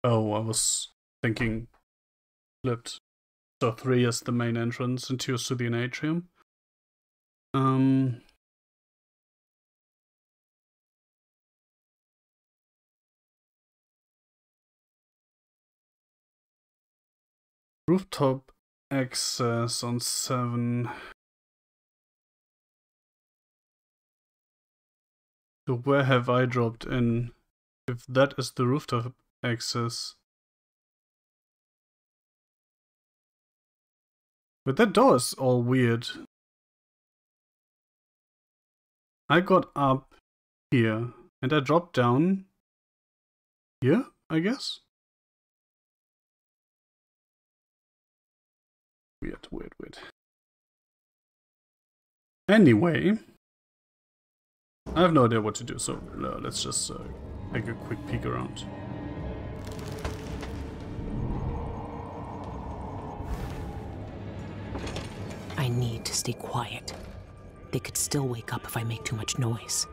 Oh, I was thinking flipped. So 3 is the main entrance and 2 is to the atrium. Rooftop access on 7. So where have I dropped in? If that is the rooftop access. But that door is all weird. I got up here and I dropped down here, I guess? Weird. Anyway, I have no idea what to do, so let's just take a quick peek around. I need to stay quiet. They could still wake up if I make too much noise.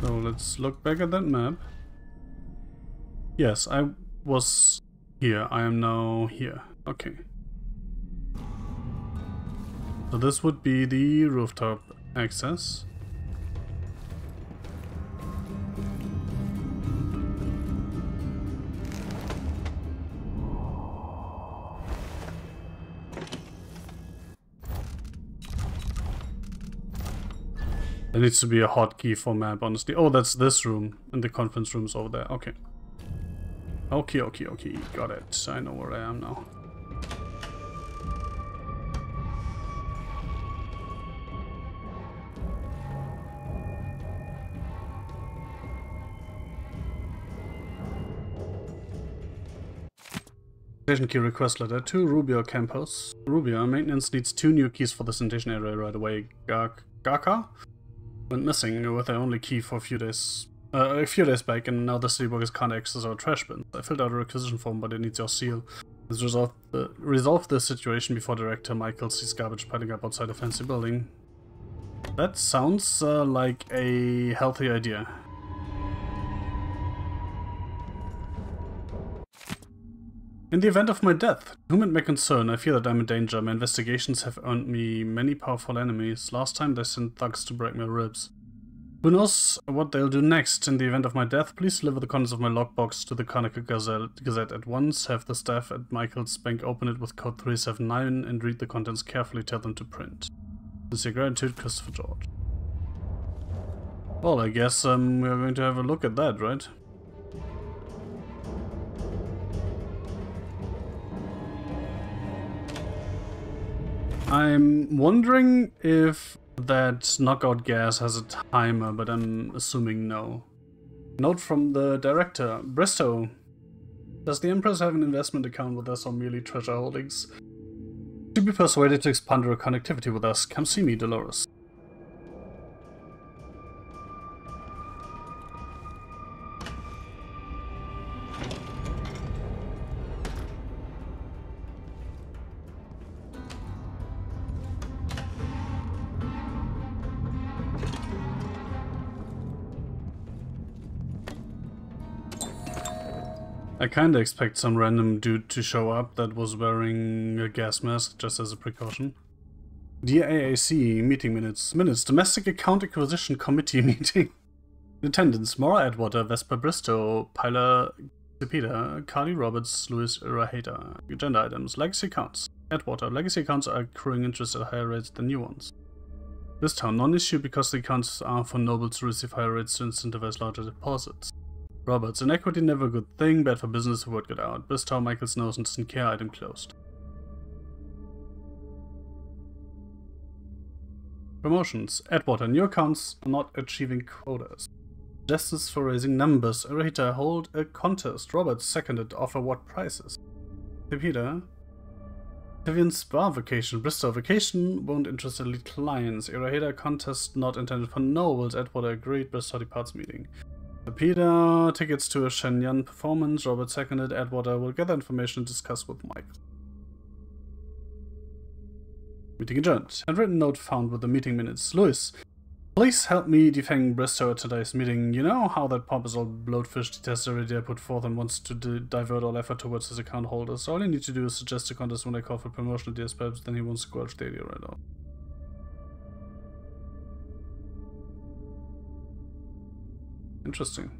So let's look back at that map. Yes, I was here. I am now here. Okay. So this would be the rooftop access. There needs to be a hotkey for map, honestly. Oh, that's this room, and the conference room's over there. Okay. Okay. Got it. I know where I am now. Station key request letter to Rubio Campus. Rubio, maintenance needs 2 new keys for the sanitation area right away. Gaka went missing with their only key for a few days back, and now the city workers can't access our trash bins. I filled out a requisition form, but it needs your seal. Let's resolve the situation before Director Michael sees garbage piling up outside a fancy building. That sounds like a healthy idea. In the event of my death, whom it may concern, I fear that I'm in danger. My investigations have earned me many powerful enemies. Last time they sent thugs to break my ribs. Who knows what they'll do next? In the event of my death, please deliver the contents of my logbox to the Chronicle Gazette at once. Have the staff at Michael's bank open it with code 379 and read the contents carefully. Tell them to print. Sincere gratitude, Christopher George. Well, I guess we're going to have a look at that, right? I'm wondering if that knockout gas has a timer, but I'm assuming no. Note from the director. Bristow. Does the Empress have an investment account with us or merely treasure holdings? To be persuaded to expand her connectivity with us, come see me, Dolores. I kinda expect some random dude to show up that was wearing a gas mask just as a precaution. Dear AAC, meeting minutes. Domestic Account Acquisition Committee meeting. In attendance, Maura Atwater, Vesper Bristow, Pilar Cepeda, Carly Roberts, Louis Raheta. Agenda items, legacy accounts. Atwater, legacy accounts are accruing interest at higher rates than new ones. This town, non-issue because the accounts are for nobles to receive higher rates to incentivize larger deposits. Roberts, inequity never a good thing, bad for business, word got out. Bristow, Michael's nose and doesn't care, item closed. Promotions. Atwater, new accounts are not achieving quotas. Justice for raising numbers. Arita, hold a contest. Roberts, seconded, offer what prices? Peter. Vivian Spa vacation. Bristow, vacation won't interest elite clients. Iraheda, contest not intended for nobles. Atwater agreed. Bristow departs meeting. Peter, tickets to a Shenyang performance. Robert seconded. Edward will gather information and discuss with Mike. Meeting adjourned. Handwritten note found with the meeting minutes. Louis, please help me defend Bristow at today's meeting. You know how that pompous old bloatfish detests every idea I put forth and wants to divert all effort towards his account holders. All I need to do is suggest a contest when I call for promotion ideas, perhaps then he won't squelch the idea right off. Interesting.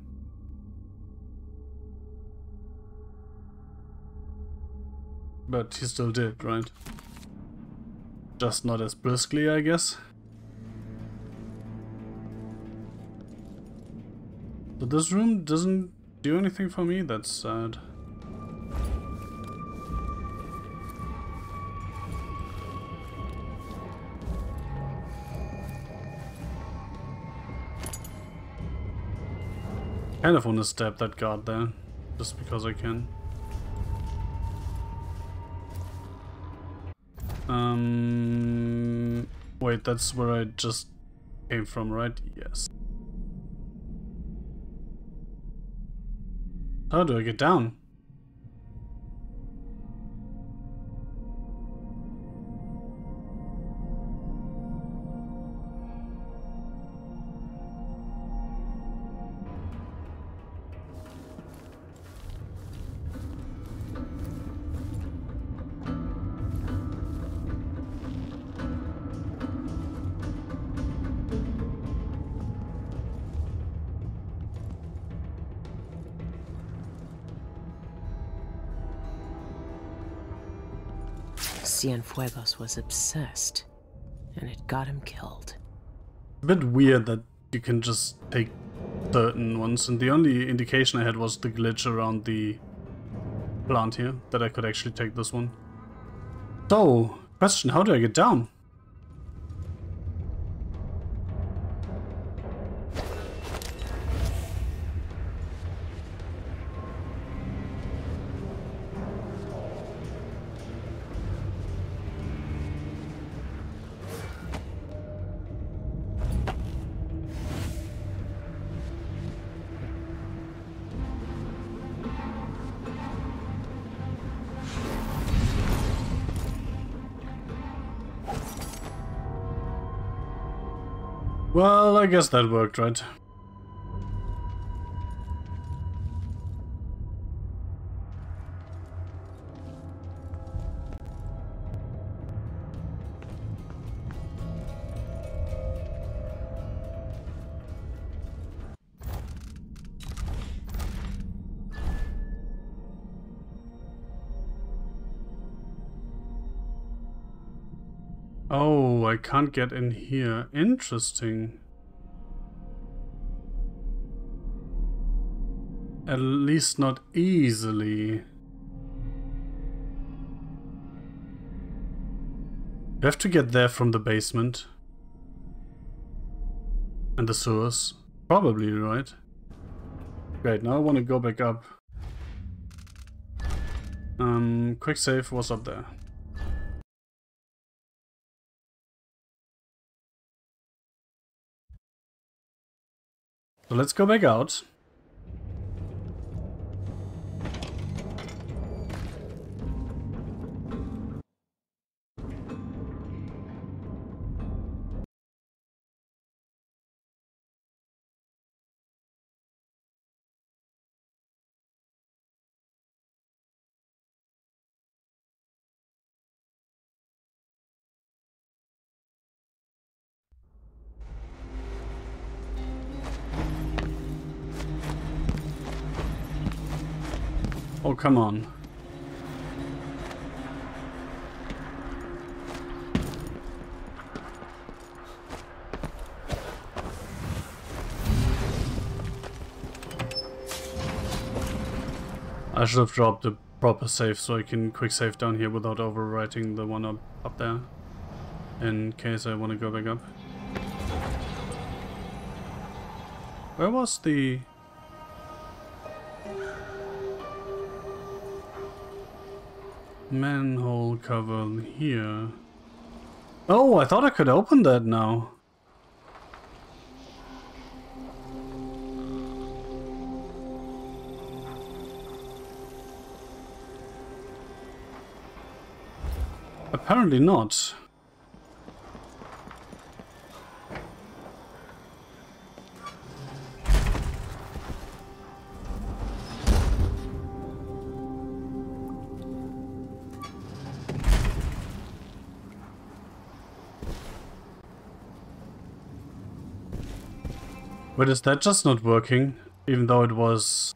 But he still did, right? Just not as briskly, I guess. But this room doesn't do anything for me, that's sad. Kind of want to stab that guard there, just because I can. Wait, that's where I just came from, right? Yes. How do I get down? Cienfuegos was obsessed, and it got him killed. A bit weird that you can just take certain ones, and the only indication I had was the glitch around the plant here, that I could actually take this one. So, question, how do I get down? Well, I guess that worked, right? Oh, I can't get in here. Interesting. At least not easily. You have to get there from the basement. And the sewers. Probably, right? Great, now I want to go back up. Quick save was up there. So let's go back out. Oh, come on. I should have dropped the proper save so I can quick save down here without overwriting the one up there. In case I want to go back up. Where was the... manhole cover here? Oh, I thought I could open that now. Apparently not. Wait, is that just not working? Even though it was...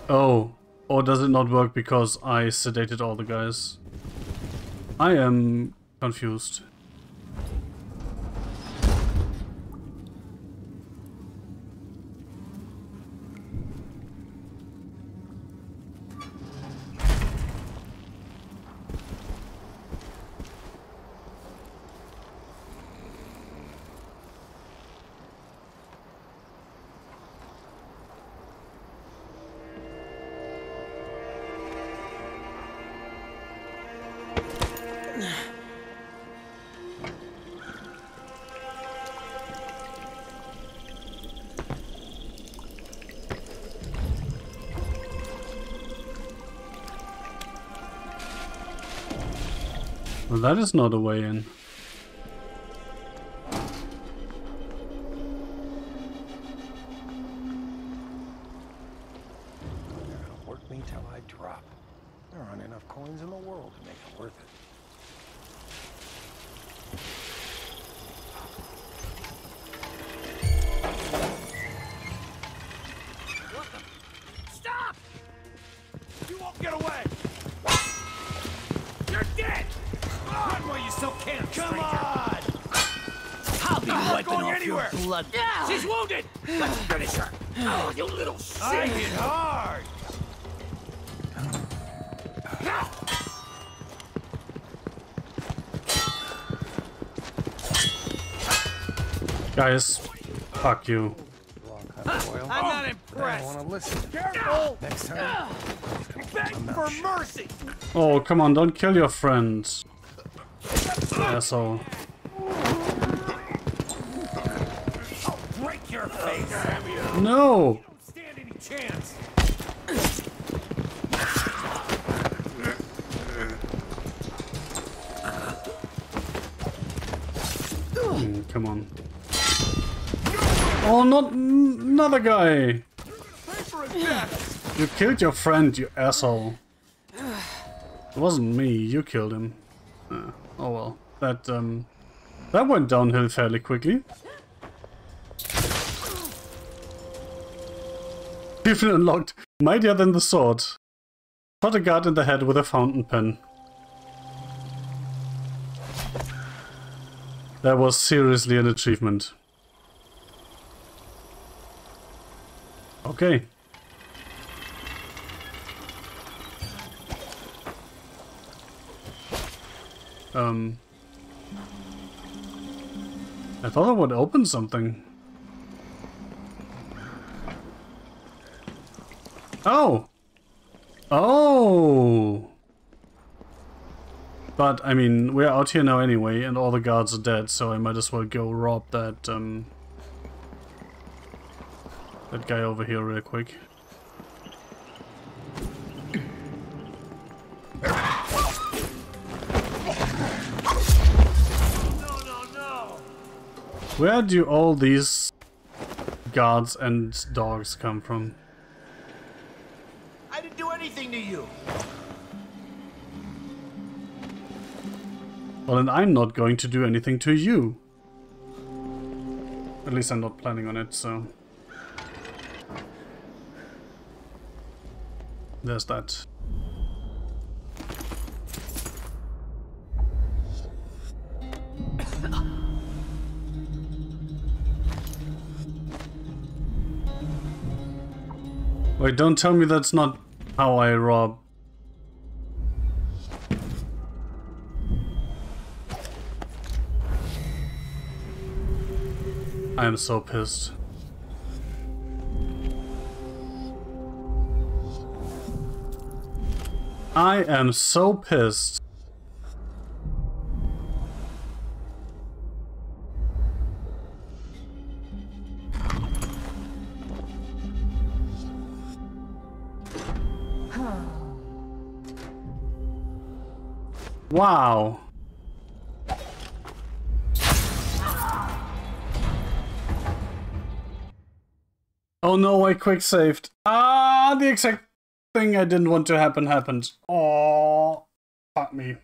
Oh. Or does it not work because I sedated all the guys? I am confused. Well, that is not a way in. They're gonna work me till I drop. There aren't enough coins in the world to make it worth it. What the? Stop! You won't get away! You're dead! Run while you still can, come on! I'll be wiping going off anywhere. your blood. She's wounded! Let's finish her! Oh, you little shit! I hit hard! Guys, fuck you. I'm not impressed! I want to listen. Careful! Next time... Beg for mercy! Oh, come on, don't kill your friends. Asshole. I'll break your face! No! Don't stand any chance! Come on. Oh, not another guy! You killed your friend, you asshole. It wasn't me, you killed him. Oh well. That went downhill fairly quickly. Even unlocked. Mightier than the sword. Shot a guard in the head with a fountain pen. That was seriously an achievement. Okay. I thought I would open something. Oh! Oh! But, I mean, we're out here now anyway, and all the guards are dead, so I might as well go rob that, that guy over here real quick. Where do all these guards and dogs come from? I didn't do anything to you. Well, and I'm not going to do anything to you. At least I'm not planning on it, so... There's that. Wait, don't tell me that's not how I rob. I am so pissed. I am so pissed. Wow. Oh no, I quick saved. Ah, the exact thing I didn't want to happen happened. Oh, fuck me.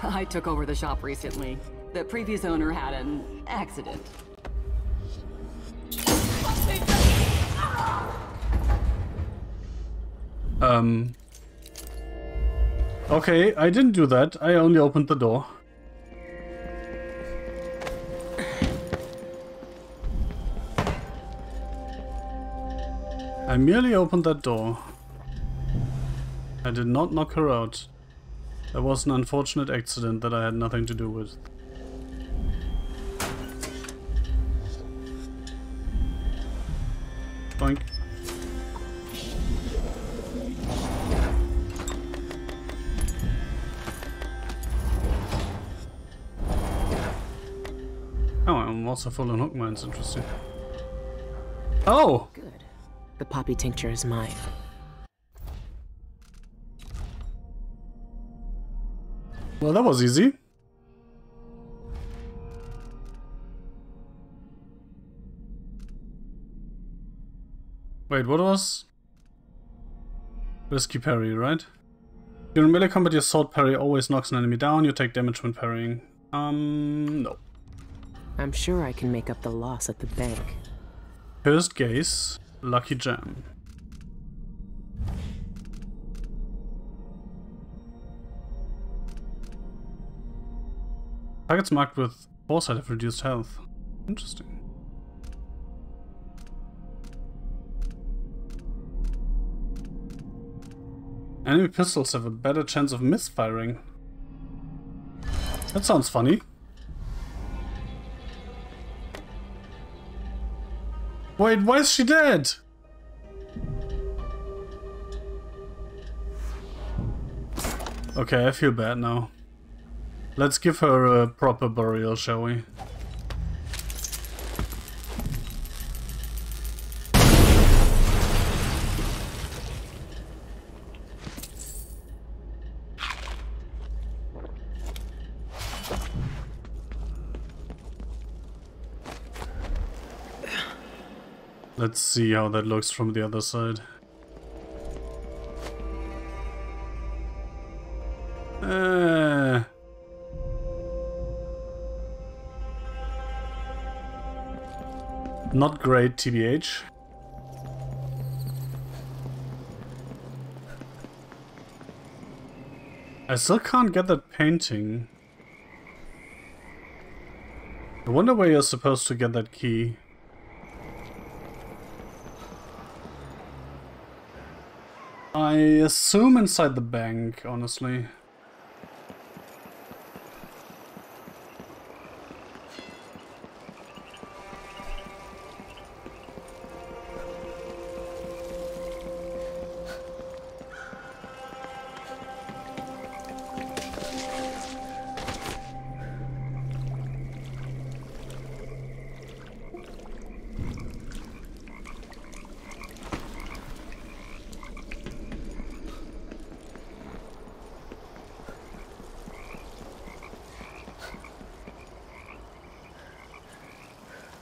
I took over the shop recently. The previous owner had an accident. Okay, I didn't do that. I only opened the door. I merely opened that door. I did not knock her out. That was an unfortunate accident that I had nothing to do with. Boink. Oh, I'm also full on hook mines, interesting. Oh! Good. The poppy tincture is mine. Well, that was easy. Wait, what was? Risky parry, right? During melee combat, your sword parry always knocks an enemy down. You take damage when parrying. No. I'm sure I can make up the loss at the bank. Cursed Gaze, Lucky Jam. Targets marked with foresight have reduced health. Interesting. Enemy pistols have a better chance of misfiring. That sounds funny. Wait, why is she dead? Okay, I feel bad now. Let's give her a proper burial, shall we? Let's see how that looks from the other side. Not great, TBH. I still can't get that painting. I wonder where you're supposed to get that key. I assume inside the bank, honestly.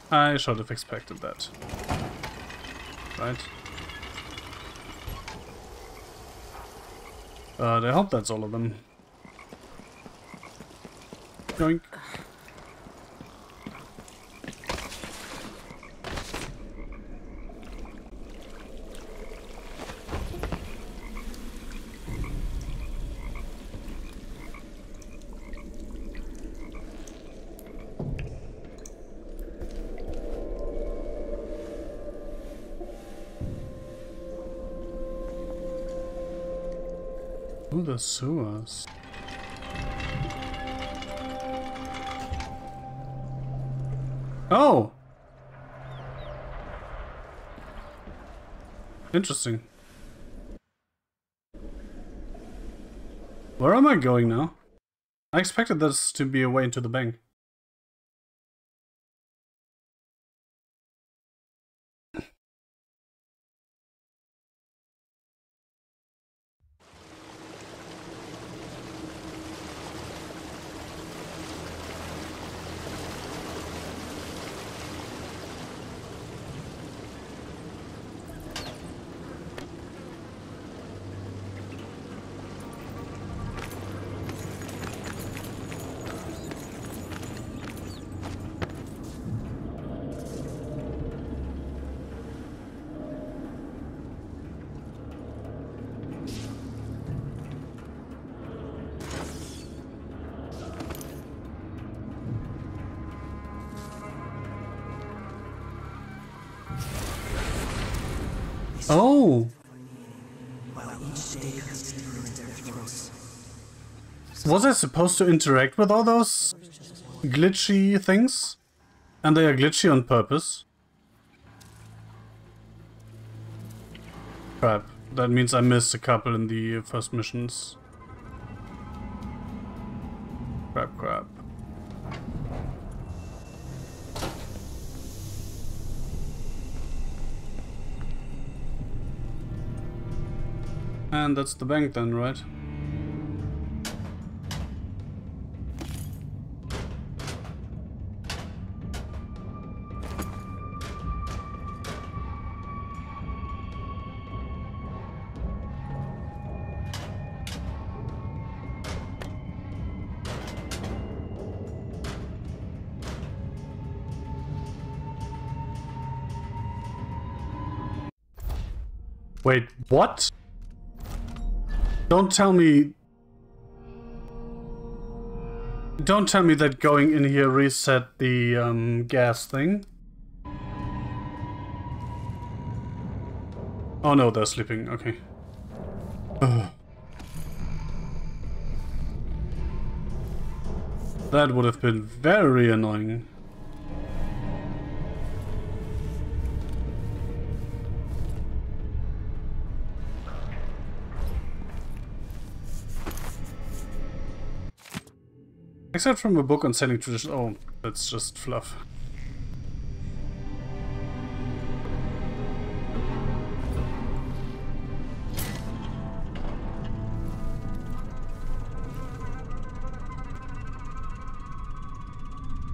I should have expected that. Right? But I hope that's all of them. Yoink. Ooh, the sewers. Oh! Interesting. Where am I going now? I expected this to be a way into the bank. Oh! Was I supposed to interact with all those glitchy things? And they are glitchy on purpose? Crap. That means I missed a couple in the first missions. Crap. And that's the bank then, right? Wait, what? Don't tell me that going in here reset the gas thing. Oh no, they're sleeping, okay. Ugh. That would have been very annoying. Except from a book on sailing tradition. Oh, that's just fluff.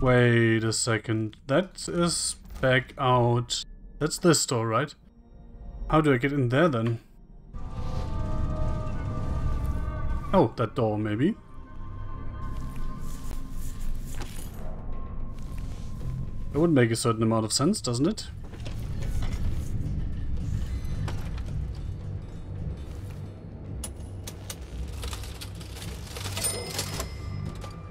Wait a second. That is back out. That's this door, right? How do I get in there then? Oh, that door maybe. It would make a certain amount of sense, doesn't it?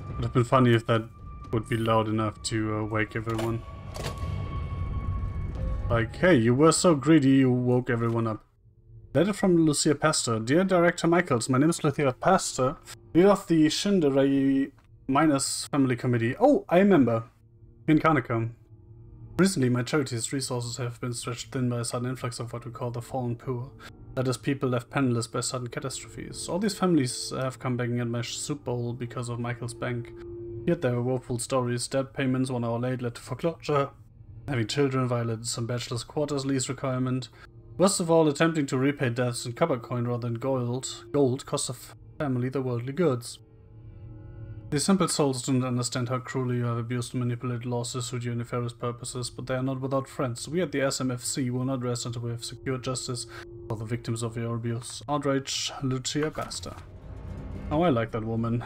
Would have been funny if that would be loud enough to wake everyone. Like, hey, you were so greedy you woke everyone up. Letter from Lucia Pastor. Dear Director Michaels, my name is Lucia Pastor, leader of the Shinderai Miners Family Committee. Oh, I remember. In Kanaka. Recently, my charity's resources have been stretched thin by a sudden influx of what we call the fallen poor. That is, people left penniless by sudden catastrophes. All these families have come begging at my soup bowl because of Michael's bank. Yet there were woeful stories. Debt payments 1 hour late led to foreclosure. Having children violated some bachelor's quarters lease requirement. Worst of all, attempting to repay debts in copper coin rather than gold cost the family their worldly goods. These simple souls do not understand how cruelly you have abused and manipulated laws to suit your nefarious purposes, but they are not without friends. We at the SMFC will not rest until we have secured justice for the victims of your abuse. Outrage, Lucia Basta. Oh, I like that woman.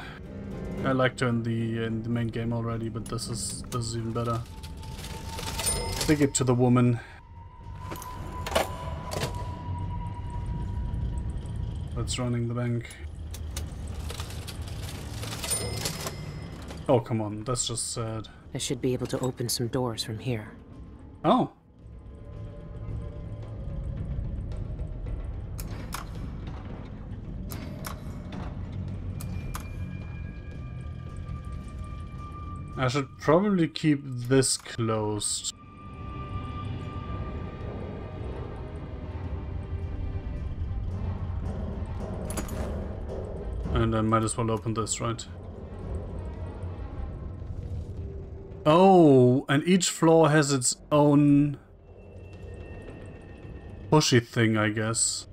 I liked her in the main game already, but this is even better. Stick it to the woman. That's running the bank. Oh, come on, that's just sad. I should be able to open some doors from here. Oh. I should probably keep this closed. And I might as well open this, right? Oh, and each floor has its own pushy thing, I guess.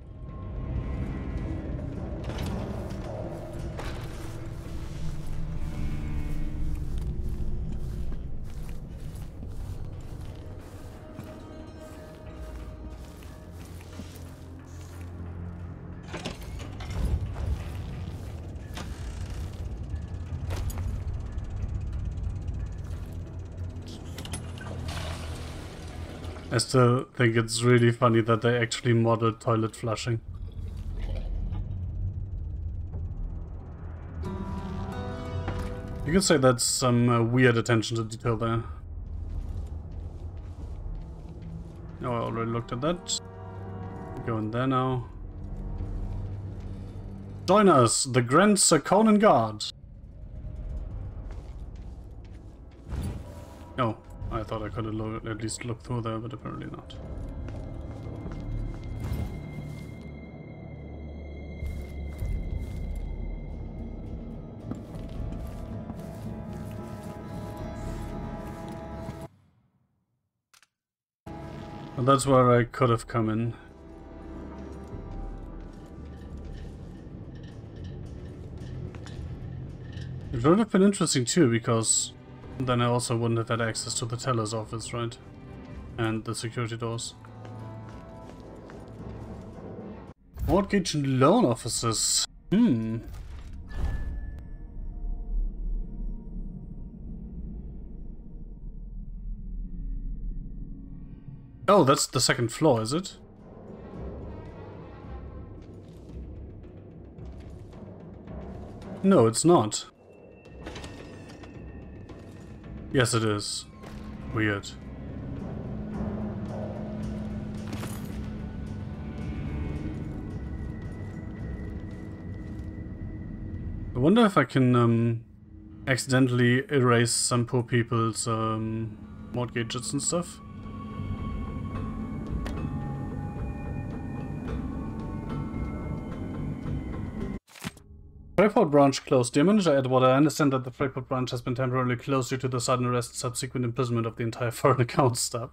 I still think it's really funny that they actually modeled toilet flushing. You could say that's some weird attention to detail there. Oh, I already looked at that. go in there now. Join us, the Grand Sarkonan Guard. Oh, I thought I could have at least looked through there, but apparently not. Well, that's where I could have come in. It would have been interesting too, because then I also wouldn't have had access to the teller's office, right? And the security doors. Mortgage and loan officers. Oh, that's the second floor, is it? No, it's not. Yes, it is. Weird. I wonder if I can accidentally erase some poor people's mortgages and stuff. Freyport branch closed. Dear Manager Edward, I understand that the Freyport branch has been temporarily closed due to the sudden arrest and subsequent imprisonment of the entire foreign account staff.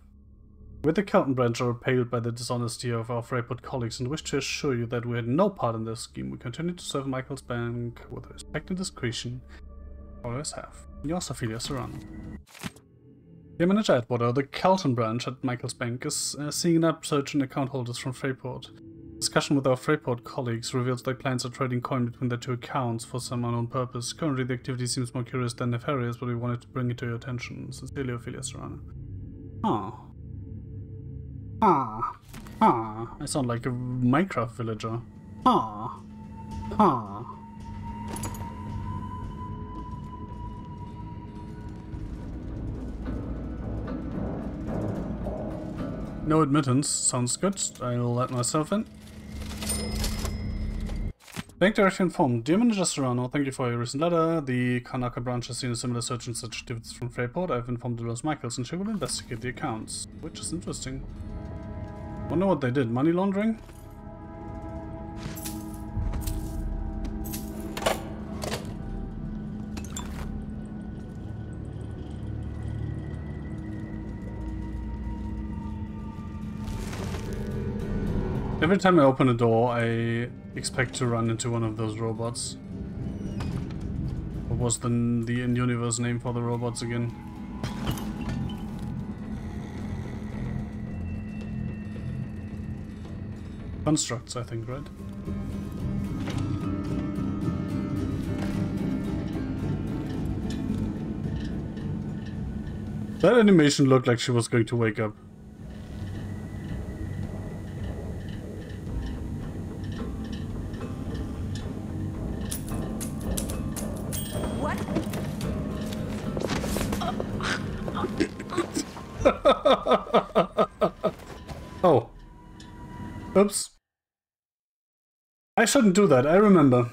We, the accountant branch, are repelled by the dishonesty of our Freyport colleagues and wish to assure you that we had no part in this scheme. We continue to serve Michael's Bank with respect and discretion. Always have. Yours, Ophelia Serrano. Dear Manager Edward, the Carlton branch at Michael's Bank is seeing an upsurge in account holders from Freyport. Discussion with our Freyport colleagues reveals their clients are trading coin between the two accounts for some unknown purpose. Currently, the activity seems more curious than nefarious, but we wanted to bring it to your attention. Sincerely, Ophelia Serrano. I sound like a Minecraft villager. No admittance. Sounds good. I'll let myself in. Bank Director informed. Dear Manager Serrano, thank you for your recent letter. The Karnaka branch has seen a similar surge in such activities from Freyport. I've informed Dolores Michaels and she will investigate the accounts. Which is interesting. Wonder what they did. Money laundering? Every time I open a door, I expect to run into one of those robots. What was the in-universe name for the robots again? Constructs, I think, right? That animation looked like she was going to wake up. Oh. Oops. I shouldn't do that, I remember.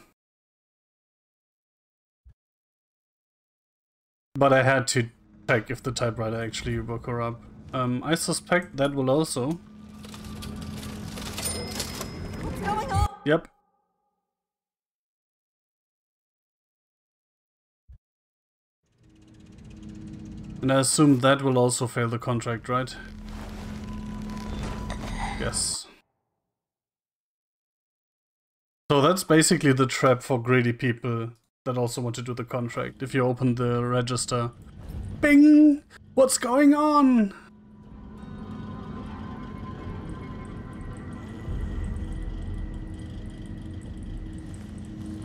But I had to check if the typewriter actually woke her up. I suspect that will also. What's going on? Yep. And I assume that will also fail the contract, right? Yes. So that's basically the trap for greedy people that also want to do the contract. If you open the register, bing! What's going on?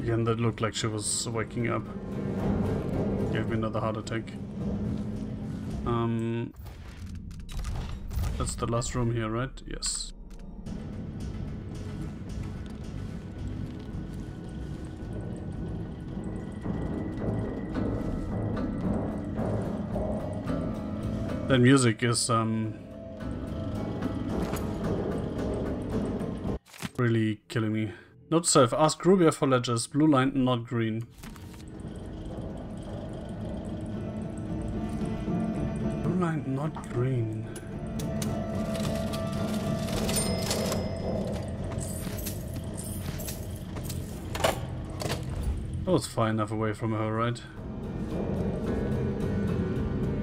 Again, that looked like she was waking up. Gave me another heart attack. That's the last room here, right? Yes. That music is really killing me. Note to self, ask Rubia for ledgers, blue line, not green. Blue line, not green. That was far enough away from her, right?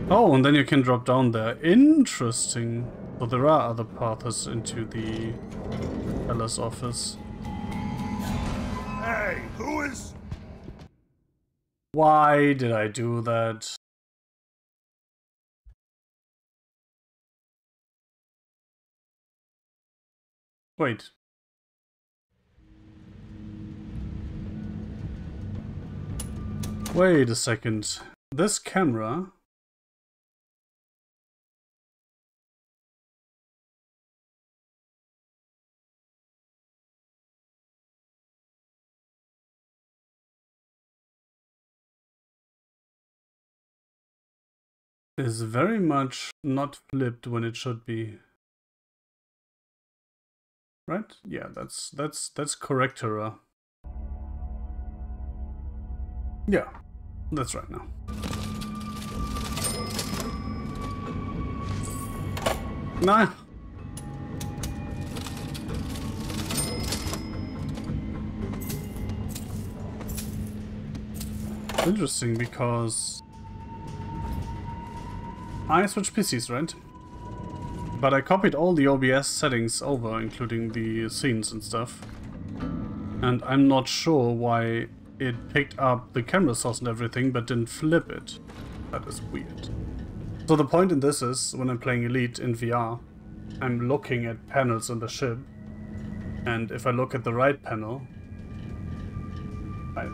Oh, and then you can drop down there. Interesting. But there are other paths into the Ella's office. Hey, who is... Why did I do that? Wait. Wait a second. This camera... is very much not flipped when it should be. Right? Yeah, that's correct, Hera. Yeah, that's right now. Nah. Interesting, because I switched PCs, right? But I copied all the OBS settings over, including the scenes and stuff. And I'm not sure why it picked up the camera source and everything, but didn't flip it. That is weird. So the point in this is, when I'm playing Elite in VR, I'm looking at panels in the ship. And if I look at the right panel, right,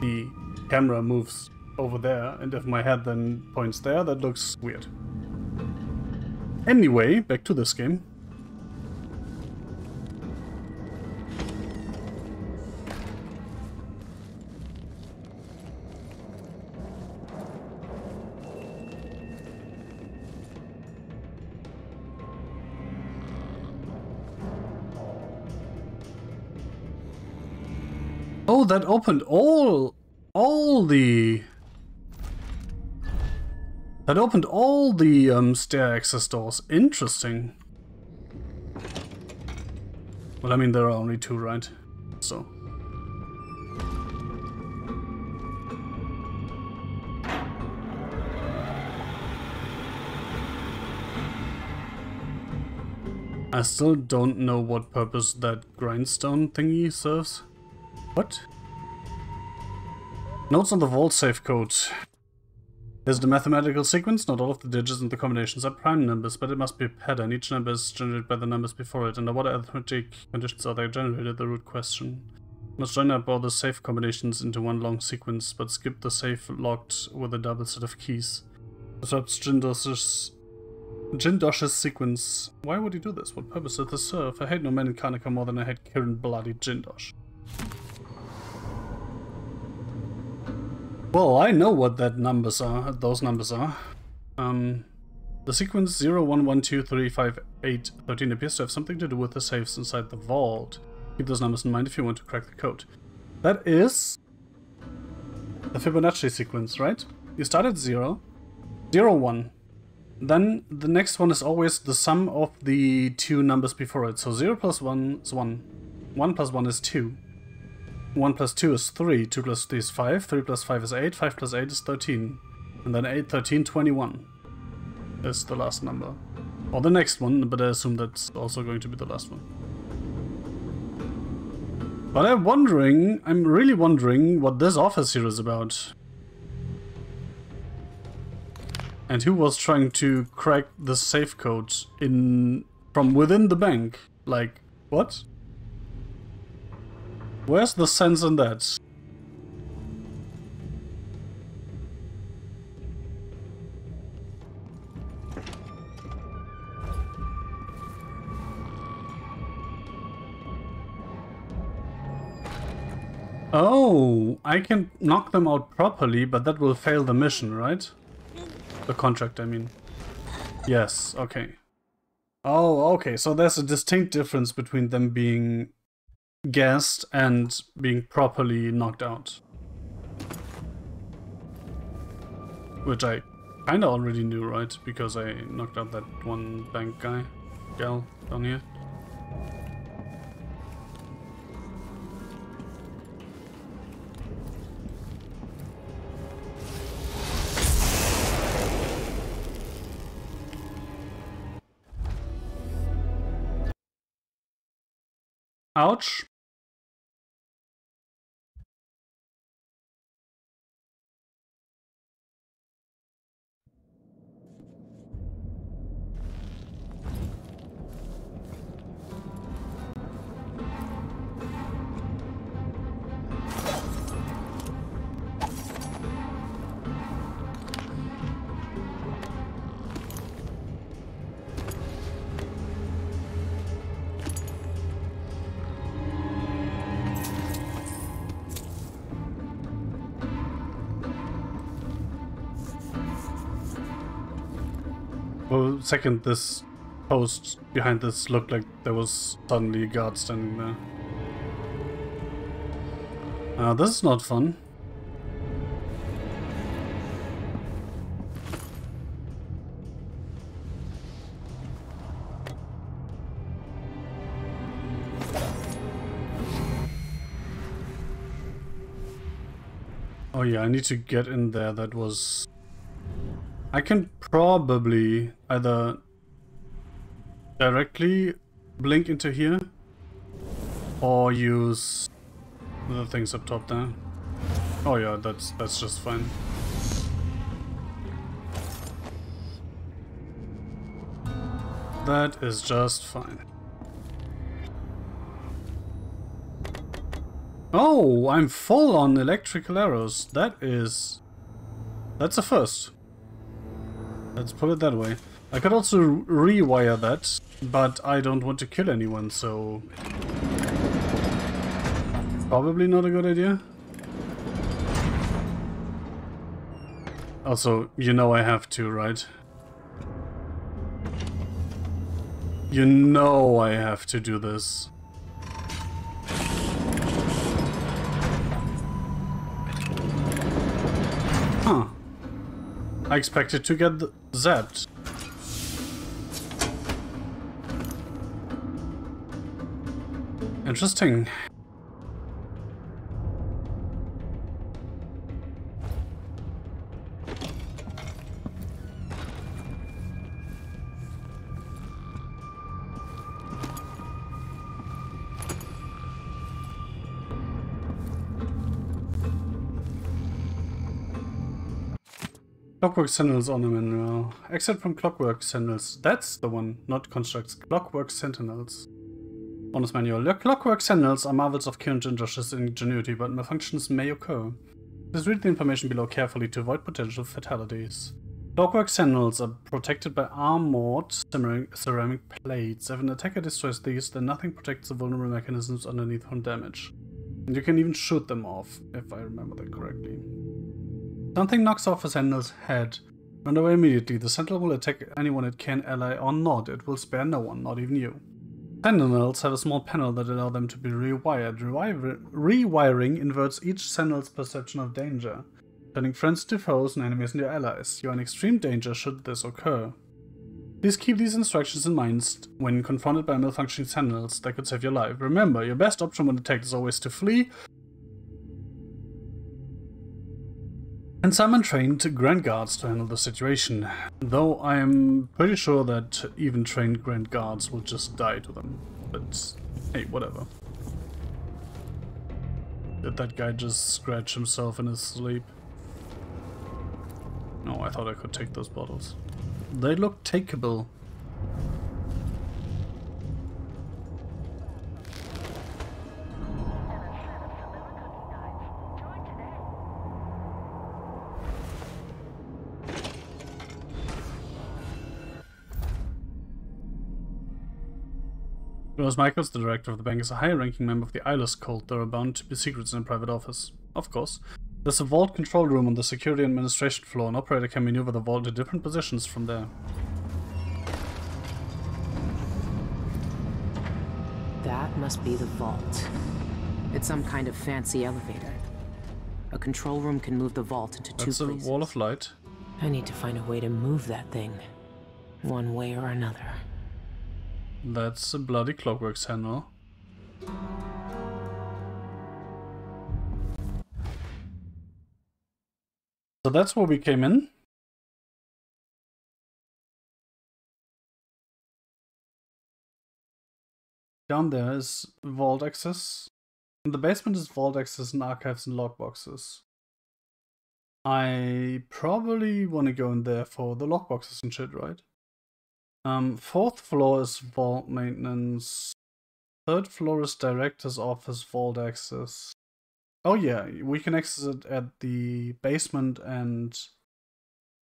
the camera moves over there, and if my head then points there, that looks weird. Anyway, back to this game. Oh, that opened all the... That opened all the stair access doors. Interesting. Well, I mean, there are only two, right? So. I still don't know what purpose that grindstone thingy serves. What? Notes on the vault safe code. There's the mathematical sequence. Not all of the digits and the combinations are prime numbers, but it must be a pattern. Each number is generated by the numbers before it. Under what arithmetic conditions are they generated? The root question. Must join up all the safe combinations into one long sequence, but skip the safe locked with a double set of keys. Disrupts Jindosh's sequence. Why would he do this? What purpose does this serve? I hate no man in Karnaca more than I hate Kirin bloody Jindosh. Well, I know what those numbers are. The sequence 0, 1, 1, 2, 3, 5, 8, 13 appears to have something to do with the safes inside the vault. Keep those numbers in mind if you want to crack the code. That is the Fibonacci sequence, right? You start at 0, 0, 1. Then the next one is always the sum of the two numbers before it. So 0 plus 1 is 1. 1 plus 1 is 2. 1 plus 2 is 3, 2 plus 3 is 5, 3 plus 5 is 8, 5 plus 8 is 13. And then 8, 13, 21 is the last number. Or the next one, but I assume that's also going to be the last one. But I'm really wondering what this office here is about. And who was trying to crack the safe code from within the bank? Like, what? Where's the sense in that? Oh, I can knock them out properly, but that will fail the mission, right? The contract, I mean. Yes, okay. Oh, okay, so there's a distinct difference between them being gassed and being properly knocked out. Which I kinda already knew, right? Because I knocked out that one bank gal down here. Ouch. For a second, this post behind this looked like there was suddenly a guard standing there. This is not fun. Oh yeah, I need to get in there. That was... I can probably either directly blink into here or use the things up top there. Oh yeah, that's just fine. That is just fine. Oh, I'm full on electrical arrows. That's a first. Let's put it that way. I could also rewire that, but I don't want to kill anyone, so... probably not a good idea. Also, you know I have to, right? You know I have to do this. Huh. I expected to get zapped. Interesting. Clockwork Sentinels on the manual. Exit from Clockwork Sentinels. That's the one, not constructs. Clockwork Sentinels. Honest manual. The Clockwork Sentinels are marvels of current injustice and ingenuity, but malfunctions may occur. Please read the information below carefully to avoid potential fatalities. Clockwork Sentinels are protected by armored ceramic plates. If an attacker destroys these, then nothing protects the vulnerable mechanisms underneath from damage. And you can even shoot them off, if I remember that correctly. Something knocks off a Sentinel's head. Run away immediately. The Sentinel will attack anyone it can, ally or not. It will spare no one, not even you. Sentinels have a small panel that allow them to be rewired. Rewiring inverts each Sentinel's perception of danger, turning friends to foes and enemies into allies. You are in extreme danger should this occur. Please keep these instructions in mind when confronted by malfunctioning Sentinels that could save your life. Remember, your best option when attacked is always to flee, and summon trained Grand Guards to handle the situation, though I am pretty sure that even trained Grand Guards will just die to them. But hey, whatever. Did that guy just scratch himself in his sleep? No, I thought I could take those bottles. They look takeable. Rose Michaels, the director of the bank, is a high-ranking member of the Eyeless cult. There are bound to be secrets in a private office. Of course. There's a vault control room on the security administration floor. An operator can maneuver the vault to different positions from there. That must be the vault. It's some kind of fancy elevator. A control room can move the vault into two places. That's a wall of light. I need to find a way to move that thing, one way or another. That's a bloody Clockworks handle. So that's where we came in. Down there is vault access. In the basement is vault access and archives and logboxes. I probably want to go in there for the logboxes and shit, right? Fourth floor is vault maintenance. Third floor is director's office, vault access. Oh yeah, we can access it at the basement and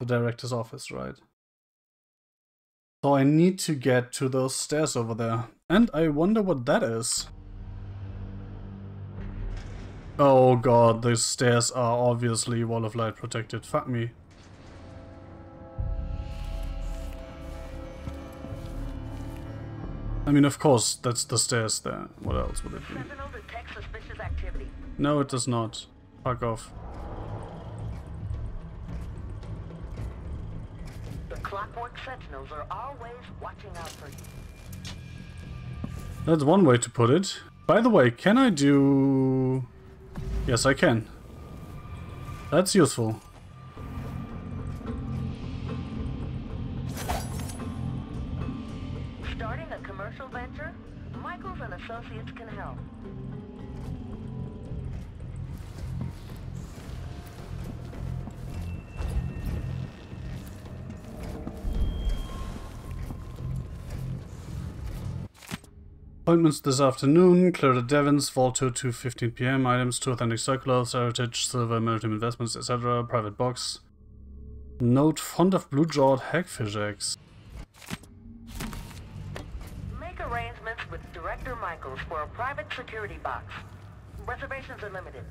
the director's office, right? So I need to get to those stairs over there. And I wonder what that is. Oh god, those stairs are obviously wall of light protected. Fuck me. I mean, of course, that's the stairs there. What else would it be? Sentinel detects suspicious activity. No, it does not. Fuck off. The clockwork sentinels are always watching out for you. That's one way to put it. By the way, can I do... Yes, I can. That's useful. Starting a commercial venture? Michaels and Associates can help. Appointments this afternoon. Clear the Devons, Vault 2 to 15 PM. Items, 2 authentic circulars, heritage, silver, maritime investments, etc. Private box. Note, fond of blue-jawed hagfish eggs. Make arrangements with Director Michaels for a private security box. Reservations are limited.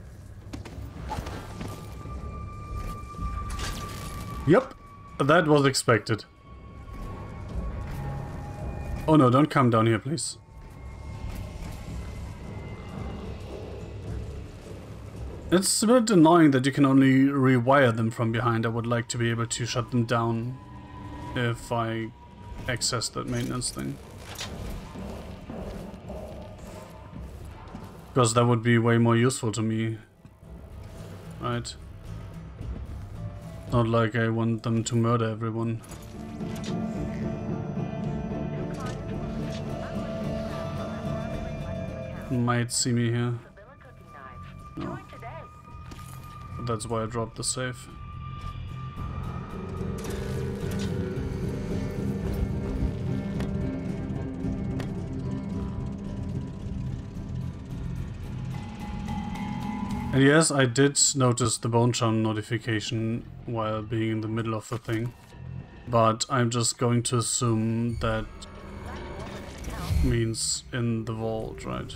Yep, that was expected. Oh no, don't come down here, please. It's a bit annoying that you can only rewire them from behind. I would like to be able to shut them down if I access that maintenance thing. Because that would be way more useful to me. Right? Not like I want them to murder everyone. Might see me here. No. But that's why I dropped the safe. And yes, I did notice the bone churn notification while being in the middle of the thing. But I'm just going to assume that means in the vault, right?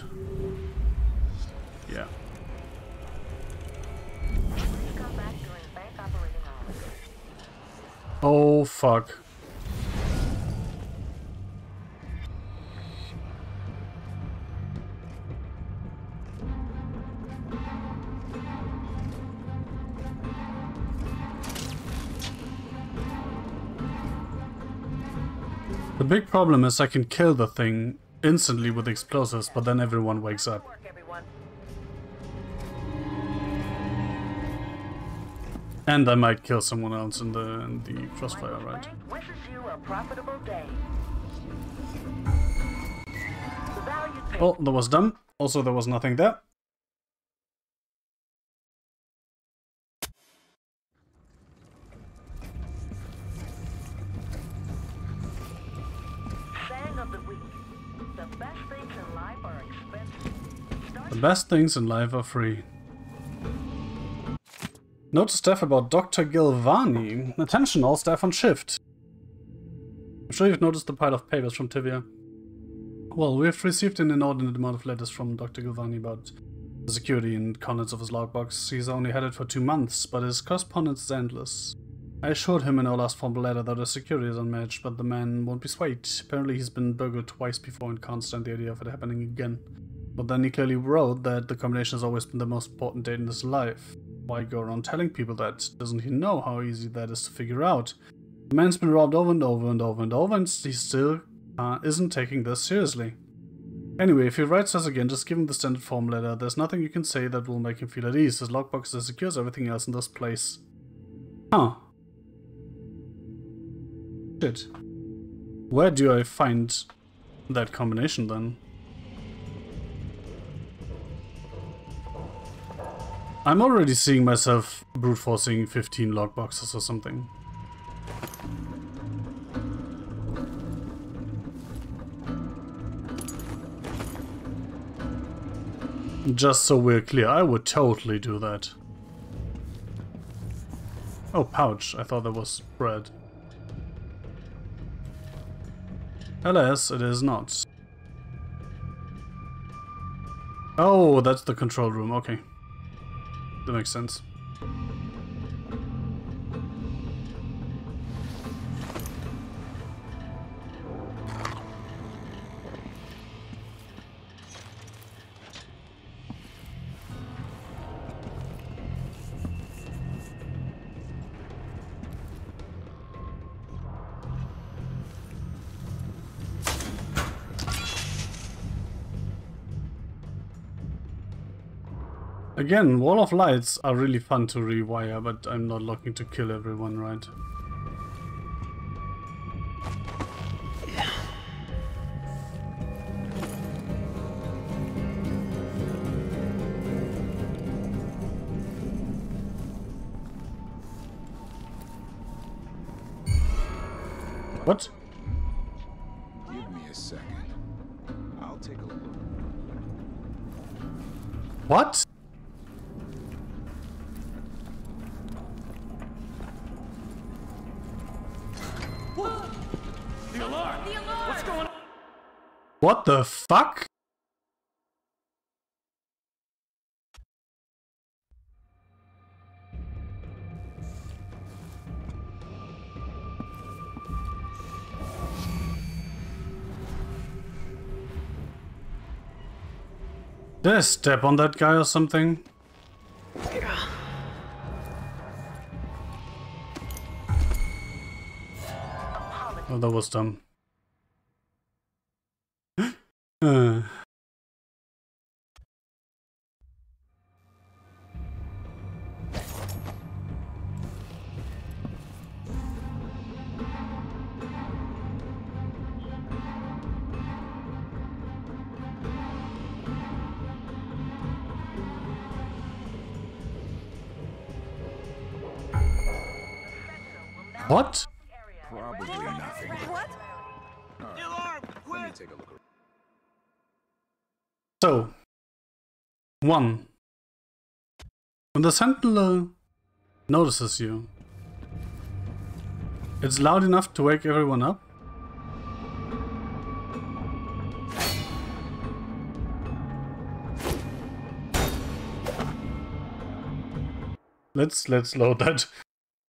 Yeah. Oh fuck. The big problem is I can kill the thing instantly with explosives, but then everyone wakes up. And I might kill someone else in the crossfire, right? Wishes you a profitable day. Oh, that was dumb. Also, there was nothing there. Saying of the week. The best things in life are expensive. The best things in life are free. Note to staff about Dr. Gilvani. Attention, all staff on shift. I'm sure you've noticed the pile of papers from Tivia. Well, we have received an inordinate amount of letters from Dr. Gilvani about the security and contents of his logbox. He's only had it for 2 months, but his correspondence is endless. I showed him in our last formal letter that the security is unmatched, but the man won't be swayed. Apparently he's been burgled twice before and can't stand the idea of it happening again. But then he clearly wrote that the combination has always been the most important date in his life. Why go around telling people that? Doesn't he know how easy that is to figure out? The man's been robbed over and over and over and over, and he still isn't taking this seriously. Anyway, if he writes us again, just give him the standard form letter. There's nothing you can say that will make him feel at ease. His lockbox is secures everything else in this place. Huh. Shit. Where do I find that combination then? I'm already seeing myself brute forcing 15 lockboxes or something. Just so we're clear, I would totally do that. Oh, pouch. I thought that was bread. Alas, it is not. Oh, that's the control room. Okay. That makes sense. Again, wall of lights are really fun to rewire, but I'm not looking to kill everyone, right? What? Give me a second. I'll take a look. What? The alarm! What's going on? What the fuck? Did I step on that guy or something? Oh, that was dumb. What? Probably nothing. What? The alarm! Let me take a look. So, 1. When the sentinel notices you, it's loud enough to wake everyone up? Let's load that.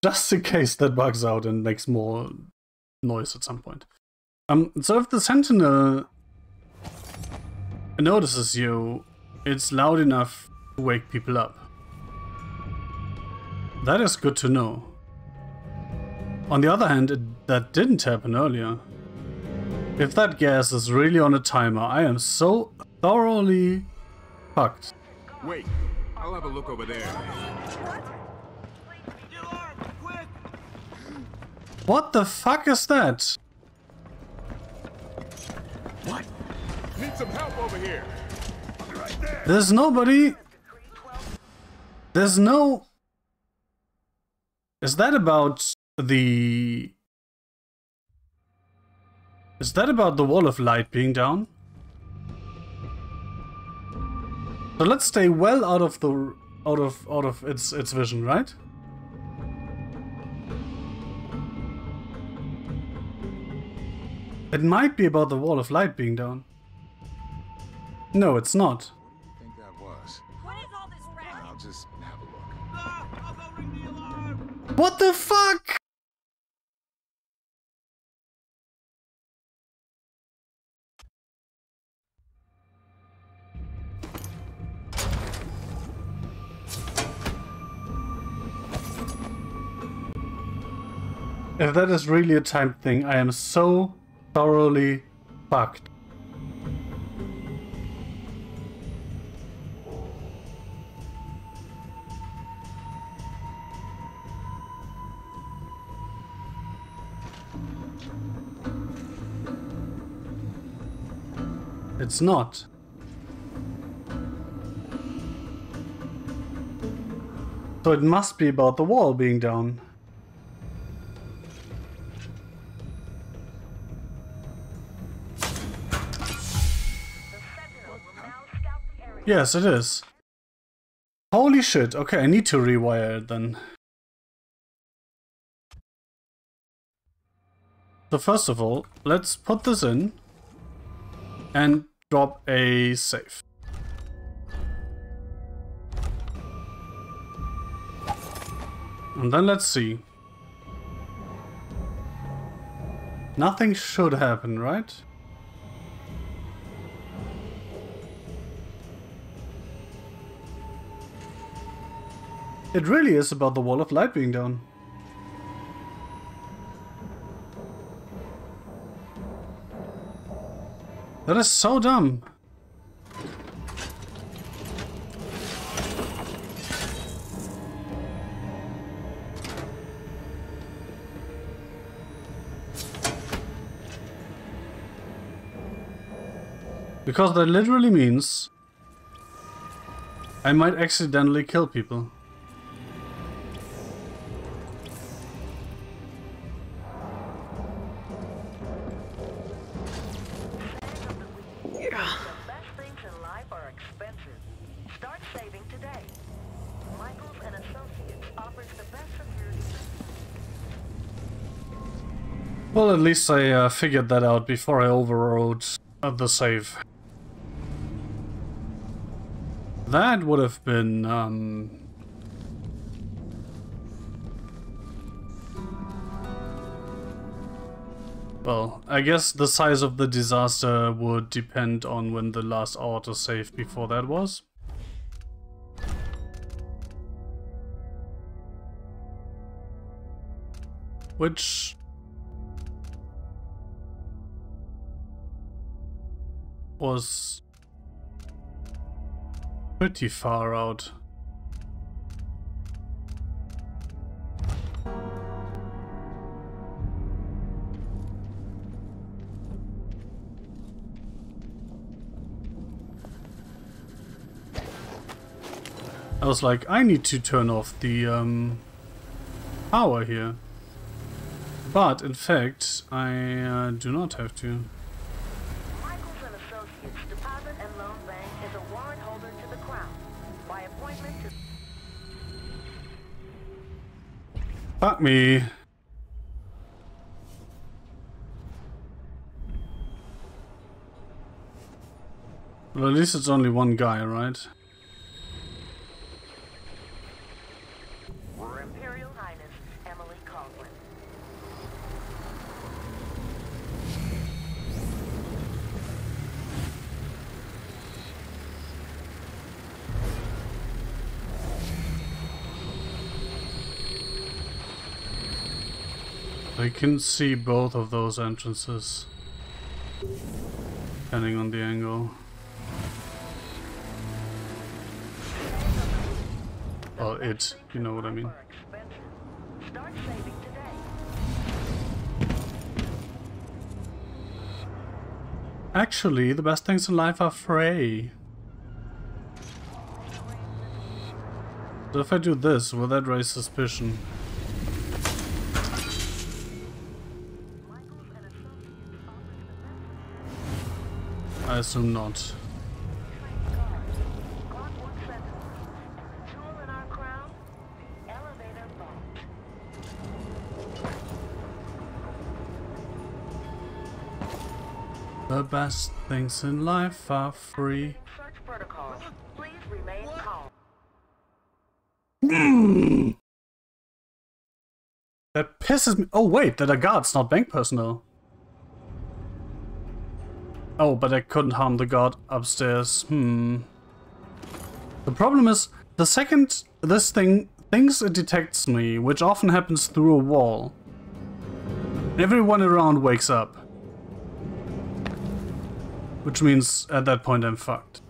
Just in case that bugs out and makes more noise at some point. So if the sentinel notices you, it's loud enough to wake people up. That is good to know. On the other hand, that didn't happen earlier. If that gas is really on a timer, I am so thoroughly fucked. Wait, I'll have a look over there. What the fuck is that? What? Need some help over here. Right there. There's nobody. There's no. Is that about the. Is that about the wall of light being down? So let's stay well out of the out of its vision, right? It might be about the wall of light being down. No, it's not. What do you think that was? What is all this racket? I'll just have a look. What the fuck? If that is really a time thing, I am so thoroughly fucked. It's not. So it must be about the wall being down. Yes, it is. Holy shit. Okay, I need to rewire it then. So first of all, let's put this in and drop a save. And then let's see. Nothing should happen, right? It really is about the wall of light being down. That is so dumb. Because that literally means I might accidentally kill people. Well, at least I figured that out before I overrode the save. That would have been, well, I guess the size of the disaster would depend on when the last autosave before that was. Which was pretty far out. I was like, I need to turn off the power here. But in fact, I do not have to. Fuck me. Well, at least it's only one guy, right? Her Imperial Highness Emily Caldwin. I can see both of those entrances, depending on the angle. Well, it, you know what I mean. Start saving today. Actually, the best things in life are free. So if I do this, will that raise suspicion? I assume not. The best things in life are free. Search protocols. Please remain calm. That pisses me. Oh wait, that are guards, not bank personnel. Oh, but I couldn't harm the guard upstairs. The problem is, the second this thing thinks it detects me, which often happens through a wall, Everyone around wakes up. Which means at that point I'm fucked.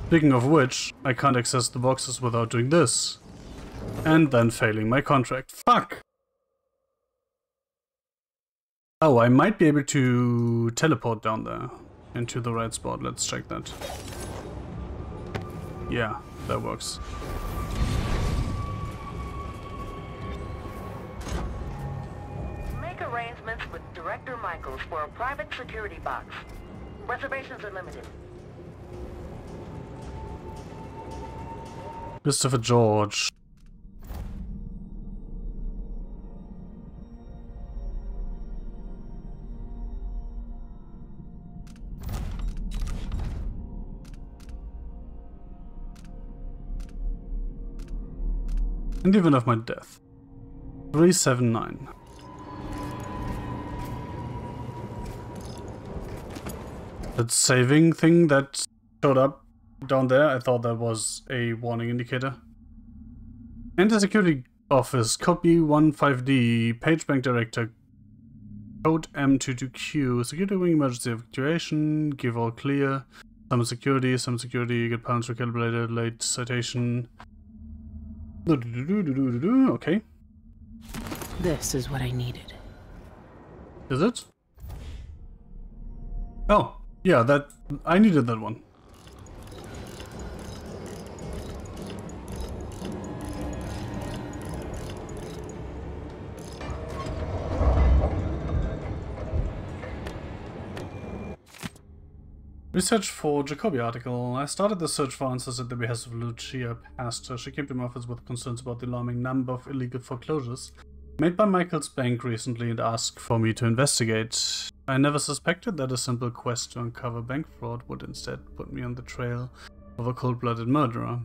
Speaking of which, I can't access the boxes without doing this. And then failing my contract. Fuck! Oh, I might be able to teleport down there. Into the right spot. Let's check that. Yeah, that works. Make arrangements with Director Michaels for a private security box. Reservations are limited. Christopher George. In the event of my death. 379. That saving thing that showed up down there, I thought that was a warning indicator. Enter security office, copy 15D, page bank director, code M22Q, security wing emergency evacuation, give all clear, some security, get pounds recalibrated, late citation. Okay. This is what I needed. Is it? Oh, yeah, that I needed that one. Research for Jacobi article. I started the search for answers at the behest of Lucia Pastor. She came to my office with concerns about the alarming number of illegal foreclosures made by Michael's bank recently and asked for me to investigate. I never suspected that a simple quest to uncover bank fraud would instead put me on the trail of a cold-blooded murderer.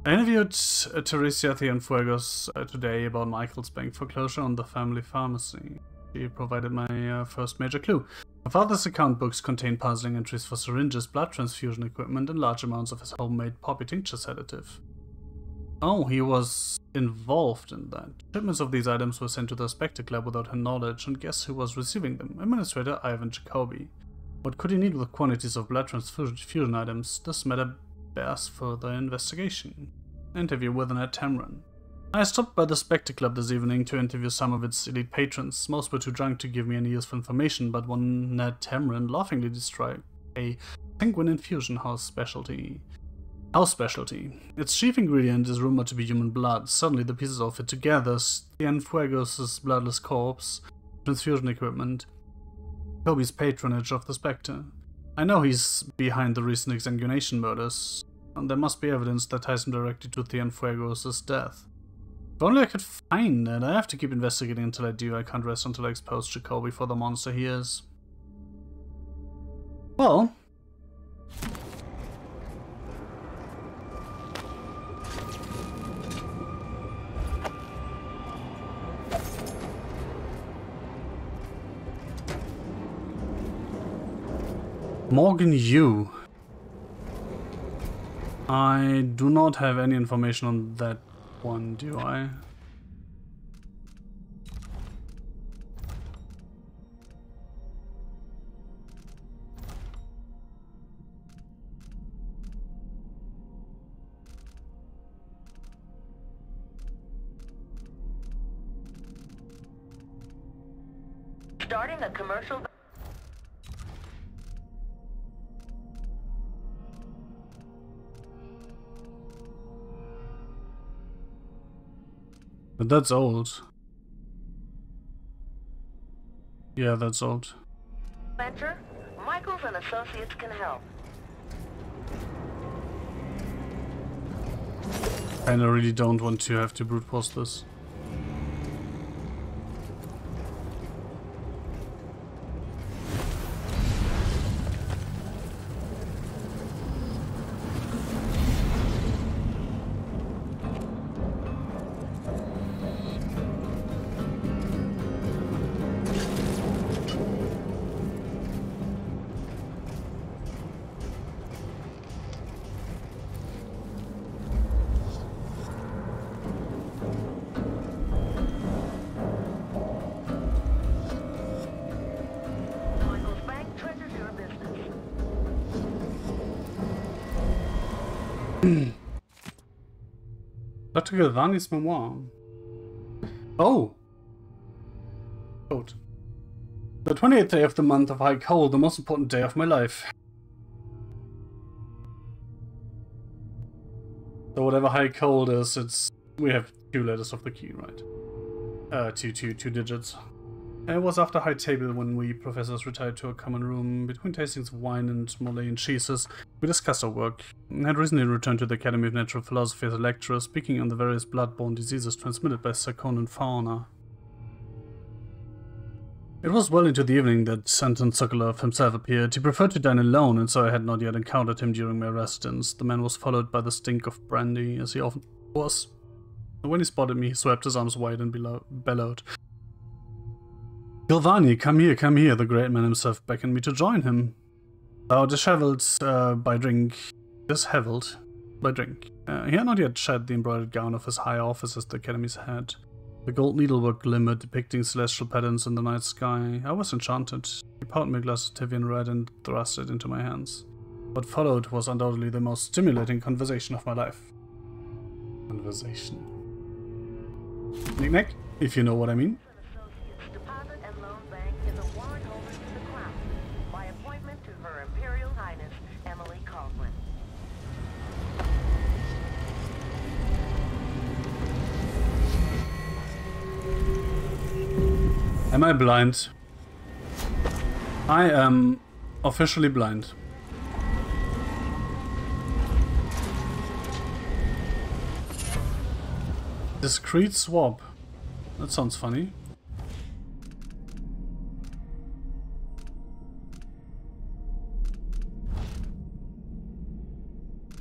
I interviewed Teresia Cienfuegos today about Michael's bank foreclosure on the family pharmacy. She provided my first major clue. My father's account books contain puzzling entries for syringes, blood transfusion equipment, and large amounts of his homemade poppy tincture sedative. Oh, he was involved in that. Shipments of these items were sent to the Spectre Club without her knowledge, and guess who was receiving them? Administrator Ivan Jacobi. What could he need with quantities of blood transfusion items? This matter bears further investigation. Interview with Ned Tamron. I stopped by the Spectre Club this evening to interview some of its elite patrons. Most were too drunk to give me any useful information, but one Ned Tamron laughingly described a penguin infusion house specialty. Its chief ingredient is rumored to be human blood. Suddenly the pieces all fit together. Cienfuegos' bloodless corpse, transfusion equipment, Kobe's patronage of the Spectre. I know he's behind the recent exsanguination murders, and there must be evidence that ties him directly to Cienfuegos' death. If only I could find it. I have to keep investigating until I do. I can't rest until I expose Jacobi for the monster he is. Well... Morgan Yu. I do not have any information on that one, do I? Starting a commercial... But that's old. Yeah, that's old. Venture, Michaels and Associates can help. And I really don't want to have to brute force this. Dr. Galvani's memoir. Oh! Quote. The 28th day of the month of high cold, the most important day of my life. So whatever high cold is, we have 2 letters of the key, right? Two digits. It was after high table when we professors retired to a common room. Between tastings of wine and Malayan cheeses, we discussed our work. I had recently returned to the Academy of Natural Philosophy as a lecturer, speaking on the various blood-borne diseases transmitted by sarcone fauna. It was well into the evening that Anton Sokolov himself appeared. He preferred to dine alone, and so I had not yet encountered him during my residence. The man was followed by the stink of brandy, as he often was. When he spotted me, he swept his arms wide and bellowed. Galvani, come here, the great man himself beckoned me to join him. Thou disheveled by drink. He had not yet shed the embroidered gown of his high office as the Academy's head. The gold needlework glimmered, depicting celestial patterns in the night sky. I was enchanted. He poured me a glass of Tivian red and thrust it into my hands. What followed was undoubtedly the most stimulating conversation of my life. Conversation. Knick-knack, if you know what I mean. Deposit and Loan Bank is a warrant holder to the Crown by appointment to Her Imperial Highness Emily Caldwin. Am I blind? I am officially blind. Discrete swap. That sounds funny.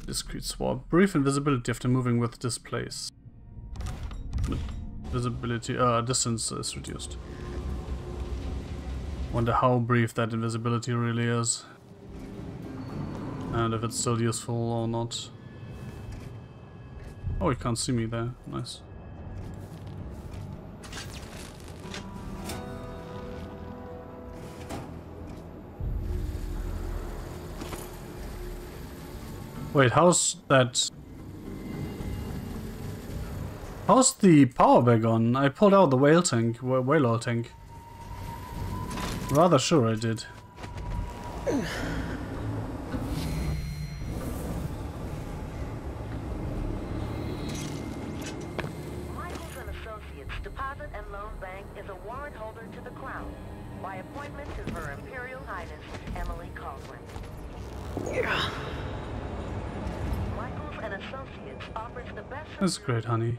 Discrete swap. Brief invisibility after moving with displace. Visibility, distance is reduced. Wonder how brief that invisibility really is. And if it's still useful or not. Oh, you can't see me there. Nice. Wait, how's that? How's the power back on? I pulled out the whale oil tank. Rather sure I did. Michaels and Associates Deposit and Loan Bank is a warrant holder to the Crown by appointment to Her Imperial Highness Emily Caldwin. Yeah. Michaels and Associates offers the best. That's great, honey.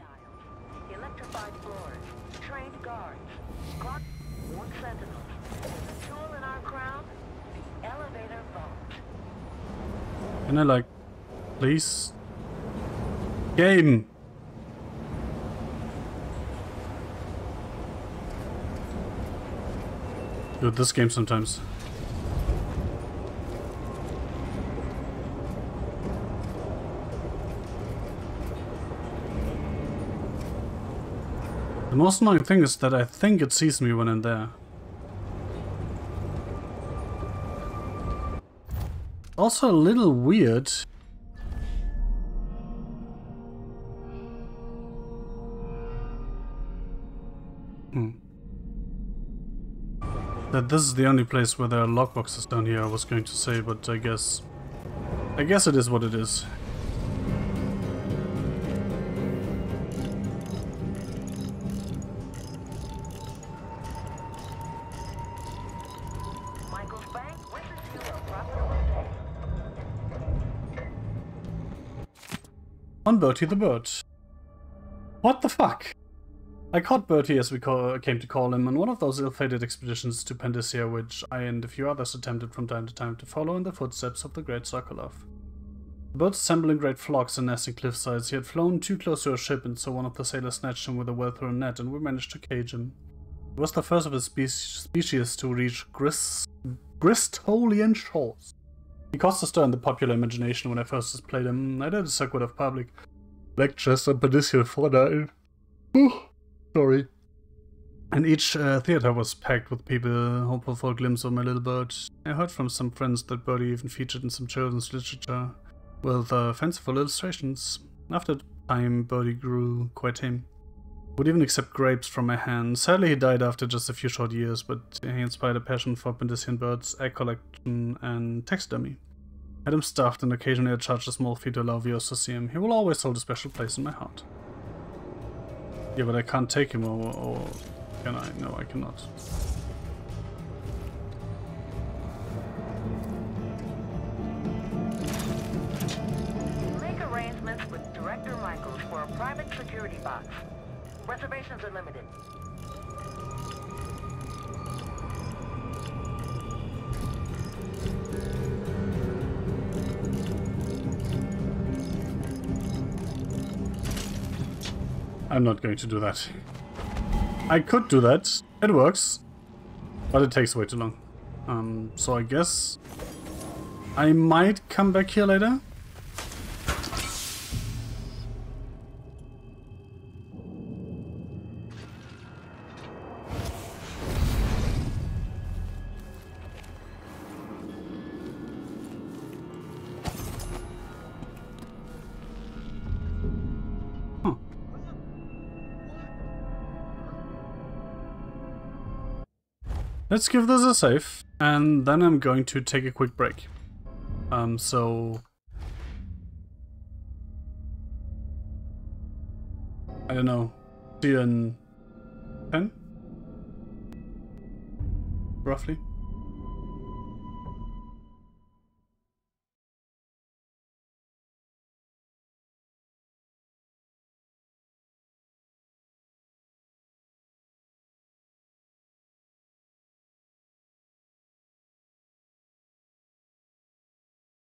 Electrified floors, trained guards, clock, warned sentinels. The tool in our crown, the elevator vault. Can I, like, please? Game! Dude, this game sometimes. The most annoying thing is that I think it sees me when I'm there. Also a little weird. That this is the only place where there are lockboxes down here, I was going to say, but I guess it is what it is. Michael's Bank wishes you a profitable day. On Bertie the Bird. What the fuck? I caught Bertie, as we came to call him, on one of those ill-fated expeditions to Pandacia, which I and a few others attempted from time to time to follow in the footsteps of the great Sokolov. The birds assemble in great flocks and nest in cliffsides. He had flown too close to our ship, and so one of the sailors snatched him with a well-thrown net, and we managed to cage him. He was the first of his species to reach Gristolian shores. He caused a stir in the popular imagination when I first displayed him. I did a circuit of public lectures on Pandacian fauna. Sorry. And each theater was packed with people hopeful for a glimpse of my little bird. I heard from some friends that Birdie even featured in some children's literature. with fanciful illustrations. After time, Bodhi grew quite tame. Would even accept grapes from my hand. Sadly, he died after just a few short years, but he inspired a passion for Bendisian birds, egg collection, and taxidermy. Had him stuffed, and occasionally I charged a small fee to allow viewers to see him. He will always hold a special place in my heart. Yeah, but I can't take him, or can I? No, I cannot. Make arrangements with Director Michaels for a private security box. Reservations are limited. I'm not going to do that. I could do that. It works. But it takes way too long. So I guess I might come back here later. Let's give this a save, and then I'm going to take a quick break. So I don't know, see you in 10? Roughly.